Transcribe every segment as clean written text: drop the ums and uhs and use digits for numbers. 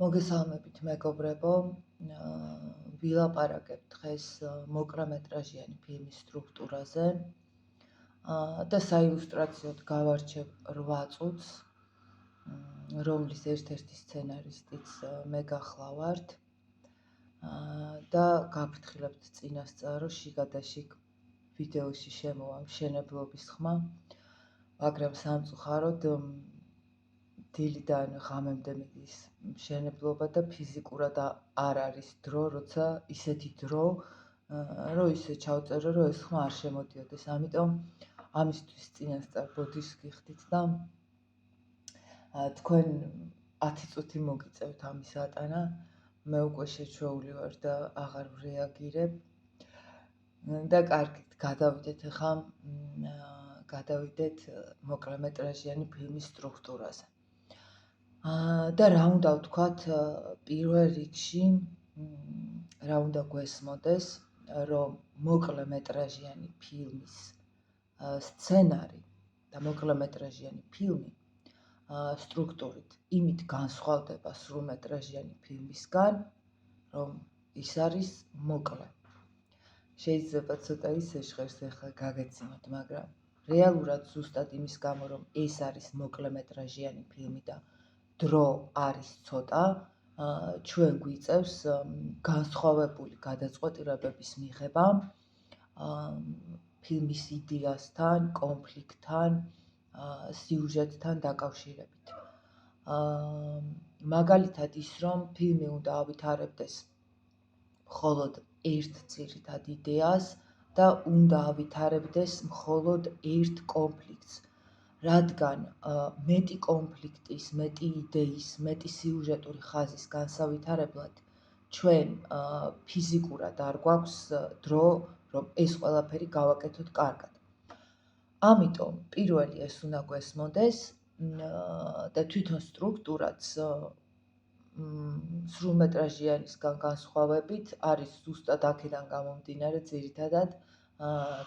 მოგესალმებით მეგობრებო, ვილაპარაკებ დღეს მოკლემეტრაჟიანი ფილმის სტრუქტურაზე და საილუსტრაციოდ გავარჩევ 8 წუთს, რომლის ერთ-ერთი სცენარისტიც მე გახლავართ და გავფრთხილებთ წინასწარ, რომ შიგადაშიგ ვიდეოში შემოვა მშენებლობის ხმა, მაგრამ სამწუხაროდ დილიდან ღამემდე მიდის მშენებლობა და ფიზიკურად არ არის დრო, როცა ისეთი დრო, რომ ისე ჩავწერო, რომ ეს ხმა არ შემოდიოდეს. ამიტომ ამისთვის წინასწარ ბოდიშს გიხდით და თქვენ 10 წუთი მოგიწევთ ამის ატანა. მე უკვე შეჩვეული ვარ და აღარ ვრეაგირებ. და კარგით, გადავიდეთ მოკლემეტრაჟიანი ფილმის სტრუქტურაზე. და რა უნდა ვთქვათ, პირველ რიგში რა უნდა გვესმოდეს, რომ მოკლემეტრაჟიანი ფილმის სცენარი და მოკლემეტრაჟიანი ფილმი სტრუქტურით იმით განსხვავდება სრულმეტრაჟიანი ფილმისგან, რომ ის არის მოკლე. შეიძლება ცოტა ისე ჟღერს ახლა გაგეცინოთ, მაგრამ რეალურად ზუსტად იმის გამო, რომ ეს არის მოკლემეტრაჟიანი ფილმი და დრო არის ცოტა, ჩვენ გვიწევს განსხვავებული გადაწყვეტილებების მიღება ფილმის იდეასთან, კონფლიქტთან, სიუჟეტთან დაკავშირებით. მაგალითად ის, რომ ფილმი უნდა ავითარებდეს მხოლოდ ერთ ძირითად იდეას და უნდა ავითარებდეს მხოლოდ ერთ კონფლიქტს. რადგან მეტი კონფლიქტის, მეტი იდეის, მეტი სიუჟეტური ხაზის განსავითარებლად ჩვენ ფიზიკურად არ გვაქვს დრო, რომ ეს ყველაფერი გავაკეთოთ კარგად. ამიტომ პირველი ეს უნდა გვესმოდეს და თვითონ სტრუქტურაც სრულმეტრაჟიანისგან განსხვავებით არის ზუსტად აქედან გამომდინარე ძირითადად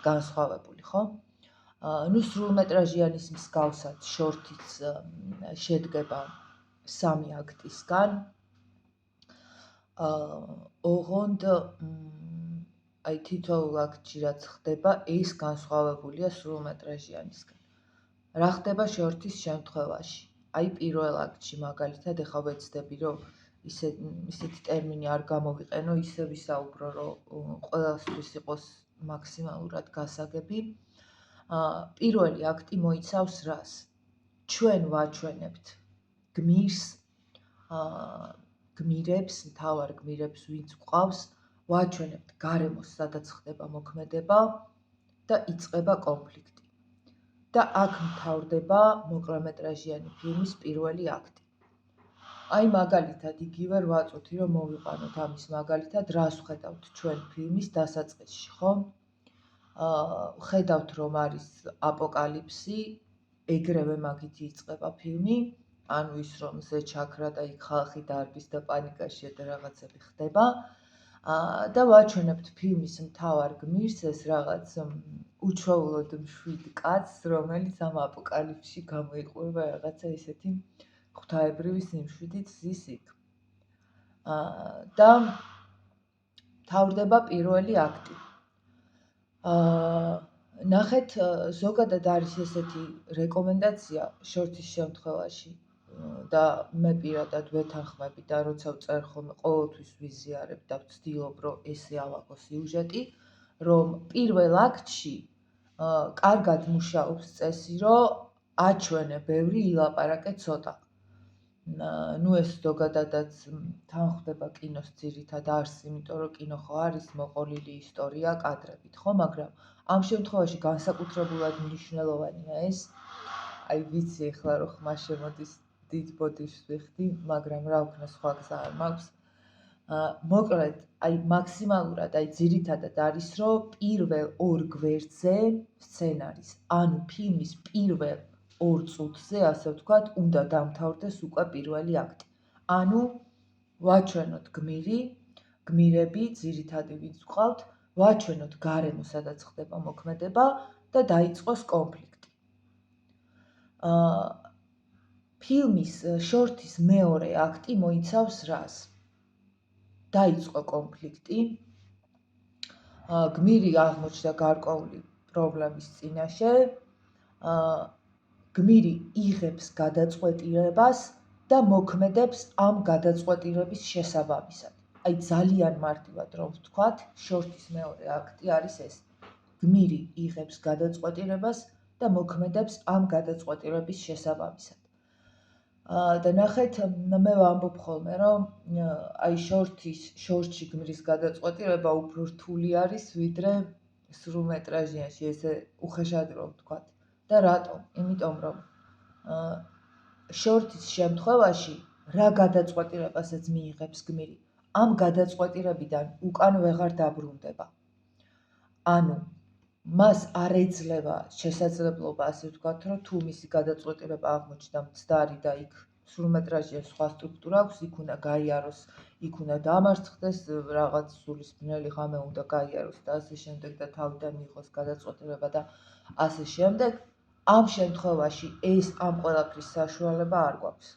განსხვავებული, ხო? სრულმეტრაჟიანის მსგავსად შორტიც შედგება 3 აქტისგან. ოღონდ თითოეულ აქტში რაც ხდება, ეს განსხვავებულია სრულმეტრაჟიანისგან. რა ხდება შორტის შემთხვევაში? პირველ აქტში მაგალითად ეხლა ვეცდები, რომ ისეთი ტერმინი არ გამოვიყენო, ისე ვისაუბრო, რომ ყველასთვის იყოს მაქსიმალურად გასაგები. პირველი აქტი მოიცავს რას? ჩვენ ვაჩვენებთ გმირს, გმირებს, მთავარ გმირებს, ვინც გვყავს, ვაჩვენებთ გარემოს, სადაც ხდება მოქმედება და იწყება კონფლიქტი. და აქ მთავრდება მოკლემეტრაჟიანი ფილმის პირველი აქტი. მაგალითად იგივე 8 წუთი რომ მოვიყვანოთ ამის მაგალითად, რას ვხედავთ ჩვენ ფილმის დასაწყისში, ხო? ვხედავთ, რომ არის აპოკალიფსი, ეგრევე მაგითი იწყება ფილმი, ანუ ის რომ ზეჩაქრა და იქ ხალხი დარბის და პანიკაშია და რაღაცები ხდება. და ვაჩვენებთ ფილმის მთავარ გმირს, ეს რაღაც უჩვეულოდ მშვიდ კაცს, რომელიც ამ აპოკალიფსში გამოიყურება რაღაცა ისეთი ღვთაებრივი სიმშვიდით ზის იქ. და მთავრდება პირველი აქტი. ნახეთ, ზოგადად არის ესეთი რეკომენდაცია შორტის შემთხვევაში და მე პირადად ვეთანხმები და როცა ვწერ ხოლმე ყოველთვის ვიზიარებ და ვცდილობ, რომ ესე ავაგო სიუჟეტი, რომ პირველ აქტში კარგად მუშაობს წესი, რომ აჩვენე ბევრი, ილაპარაკე ცოტა. ეს ზოგადადაც თან ხდება კინოს ძირითად არსი, იმიტომ რომ კინო ხო არის მოყოლილი ისტორია კადრებით, ხო? მაგრამ ამ შემთხვევაში განსაკუთრებულად მნიშვნელოვანია ეს. ვიცი ეხლა რომ ხმა შემოდის, დიდ ბოდიშს ვიხდი, მაგრამ რა ვქნა, სხვა გზა არ მაქვს. მოკლედ, მაქსიმალურად, ძირითადად არის, რომ პირველ 2 გვერდზე სცენარის, ანუ ფილმის პირველ 2 წუთზე, ასე ვთქვათ, უნდა დამთავრდეს უკვე პირველი აქტი. ანუ ვაჩვენოთ გმირი, გმირები, ძირითადი ვინც გვყავთ, ვაჩვენოთ გარემო, სადაც ხდება მოქმედება და დაიწყოს კონფლიქტი. ფილმის შორთის მეორე აქტი მოიცავს რას? დაიწყო კონფლიქტი, გმირი აღმოჩნდა გარკვეული პრობლემის წინაშე, გმირი იღებს გადაწყვეტილებას და მოქმედებს ამ გადაწყვეტილების შესაბამისად. აი ძალიან მარტივად რომ ვთქვათ, შორთის მეორე აქტი არის ეს. გმირი იღებს გადაწყვეტილებას და მოქმედებს ამ გადაწყვეტილების შესაბამისად. და ნახეთ, მე ვამბობ ხოლმე, რომ აი შორტში გმირის გადაწყვეტილება უფრო რთული არის, ვიდრე სრულმეტრაჟიანში, ესე უხეშად რომ ვთქვათ. და რატომ? იმიტომ რომ შორტის შემთხვევაში რა გადაწყვეტილებასაც მიიღებს გმირი, ამ გადაწყვეტილებიდან უკან ვეღარ დაბრუნდება. ანუ მას არ ეძლევა შესაძლებლობა, ასე ვთქვათ, რომ თუ მისი გადაწყვეტილება აღმოჩნდა მცდარი და იქ სრულმეტრაჟიან სხვა სტრუქტურა აქვს, იქ უნდა გაიაროს, იქ უნდა დამარცხდეს, რაღაც სულისბნელი ღამე უნდა გაიაროს და ასე შემდეგ და თავიდან მიიღოს გადაწყვეტილება და ასე შემდეგ. ამ შემთხვევაში ეს ამ ყველაფრის საშუალება არ გვაქვს.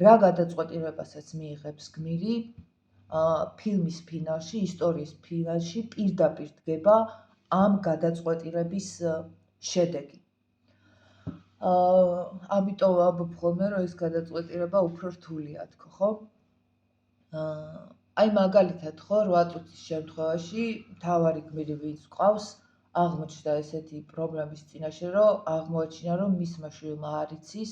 რა გადაწყვეტილებასაც მიიღებს გმირი, ფილმის ფინალში, ისტორიის ფინალში პირდაპირ დგება ამ გადაწყვეტილების შედეგი. ამიტომ ვამბობ ხოლმე, რომ ეს გადაწყვეტილება უფრო რთულია თქო, ხო? აი მაგალითად ხო 8 წუთის შემთხვევაში მთავარი გმირი ვინც ყავს, აღმოჩნდა ესეთი პრობლემის წინაშე, რომ აღმოაჩინა, რომ მისმა შვილმა არ იცის,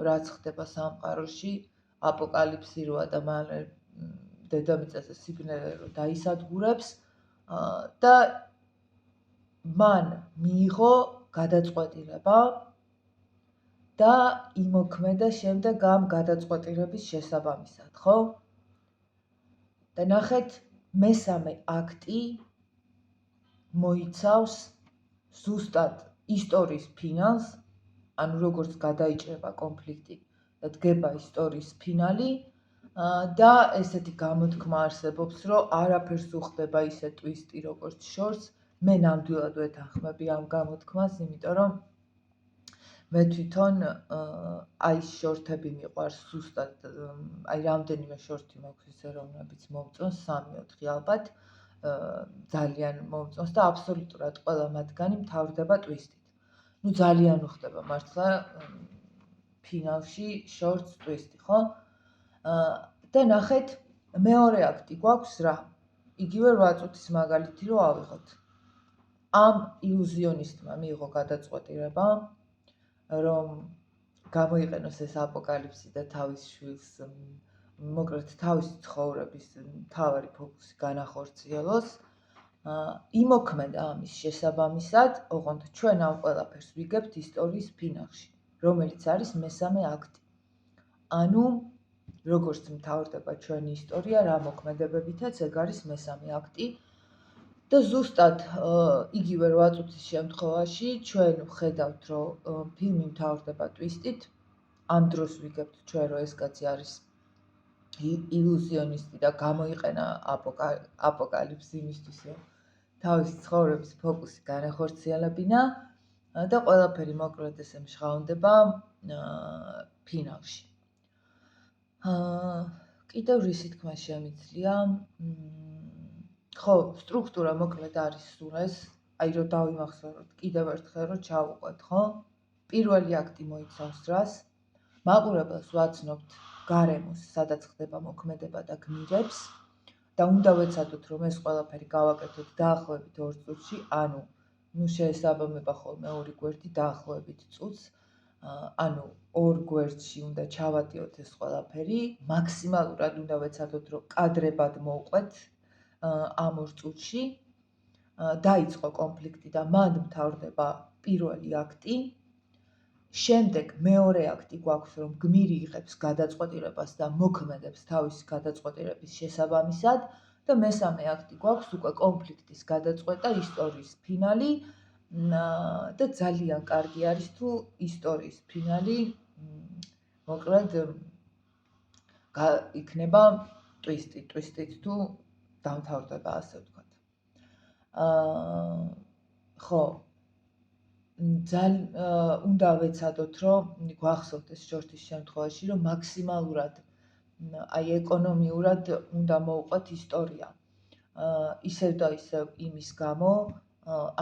რაც ხდება სამყაროში, აპოკალიფსი როა და მალე დედამიწაზე სიბნელე რო დაისადგურებს და მან მიიღო გადაწყვეტილება და იმოქმედა შემდეგ ამ გადაწყვეტილების შესაბამისად, ხო? და ნახეთ, მესამე აქტი მოიცავს ზუსტად ისტორიის ფინალს, ანუ როგორც გადაიჭრება კონფლიქტი და დგება ისტორიის ფინალი და ესეთი გამოთქმა არსებობს, რომ არაფერს უხდება ისე ტვისტი, როგორც შორს. მე ნამდვილად ვეთანხმები ამ გამოთქმას, იმიტომ რომ მე თვითონ აი შორთები მიყვარს ზუსტად, აი რამდენიმე შორთი მაქვს ისე, რომლებიც მომწონს 3-4 ალბათ, ძალიან მომწონს და აბსოლუტურად ყველა მათგანი მთავრდება ტვისტით. ნუ ძალიან უხდება მართლა ფინალში შორტს ტვისტი, ხო? და ნახეთ, მეორე აქტი გვაქვს რა? იგივე 8 წუთის მაგალითი რო ავიღოთ. ამ ილუზიონისტმა მიიღო გადაწყვეტილება, რომ გამოიყენოს ეს აპოკალიფსი და თავის შვილს, მოკლედ თავისი ცხოვრების მთავარი ფოკუსი განახორციელოს. იმოქმედა ამის შესაბამისად, ოღონდ ჩვენ ამ ყველაფერს ვიგებთ ისტორიის ფინალში, რომელიც არის მესამე აქტი. ანუ როგორც მთავრდება ჩვენი ისტორია, რა მოქმედებებითაც, ეგ არის მესამე აქტი. და ზუსტად იგივე 8 წუთის შემთხვევაში ჩვენ ვხედავთ, რომ ფილმი მთავრდება ტვისტით. ამ დროს ვიგებთ ჩვენ, რომ ეს კაცი არის ილუზიონისტი და გამოიყენა აპოკალიფსი იმისთვის, რომ თავისი ცხოვრების ფოკუსი განახორციელებინა და ყველაფერი მოკლედ ესე მშღავნდება ფინალში. კიდევ რისი თქმა შემიძლია? ხო, სტრუქტურა მოკლედ არის სულ ეს, აი რომ დავიმახსოვროთ კიდევ ერთხელ, რომ ჩავუყვეთ, ხო? პირველი აქტი მოიცავს რას? მაყურებელს ვაცნობთ გარემოს, სადაც ხდება მოქმედება და გმირებს და უნდა ვეცადოთ, რომ ეს ყველაფერი გავაკეთოთ დაახლოებით 2 წუთში, ანუ შეესაბამება ხოლმე 2 გვერდი დაახლოებით წუთს, ანუ 2 გვერდში უნდა ჩავატიოთ ეს ყველაფერი, მაქსიმალურად უნდა ვეცადოთ, რომ კადრებად მოვყვეთ ამ 2 წუთში. დაიწყო კონფლიქტი და მან მთავრდება პირველი აქტი. შემდეგ მეორე აქტი გვაქვს, რომ გმირი იღებს გადაწყვეტილებას და მოქმედებს თავისი გადაწყვეტილების შესაბამისად და მესამე აქტი გვაქვს უკვე კონფლიქტის გადაწყვეტა, ისტორიის ფინალი და ძალიან კარგი არის თუ ისტორიის ფინალი მოკლედ იქნება ტვისტით თუ დამთავრდება, ასე ვთქვათ. ხო, ძალიან უნდა ვეცადოთ, რომ გვახსოვდეს შორტის შემთხვევაში, რომ მაქსიმალურად აი ეკონომიურად უნდა მოვუყვეთ ისტორია. ისევ და ისევ იმის გამო,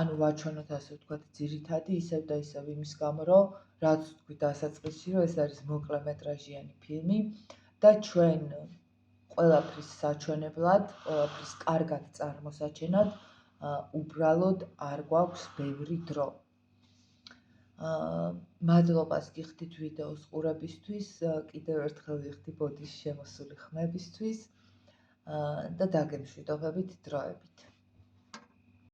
ანუ ვაჩვენოთ ასე ვთქვათ ძირითადი, ისევ და ისევ იმის გამო, რომ რაც ვთქვით დასაწყისში, რომ ეს არის მოკლემეტრაჟიანი ფილმი და ჩვენ ყველაფრის საჩვენებლად, ყველაფრის კარგად წარმოსაჩენად უბრალოდ არ გვაქვს ბევრი დრო. მადლობას გიხდით ვიდეოს ყურებისთვის, კიდევ ერთხელ ვიხდი ბოდიში შემოსული ხმებისთვის და დაგემშვიდობებით დროებით.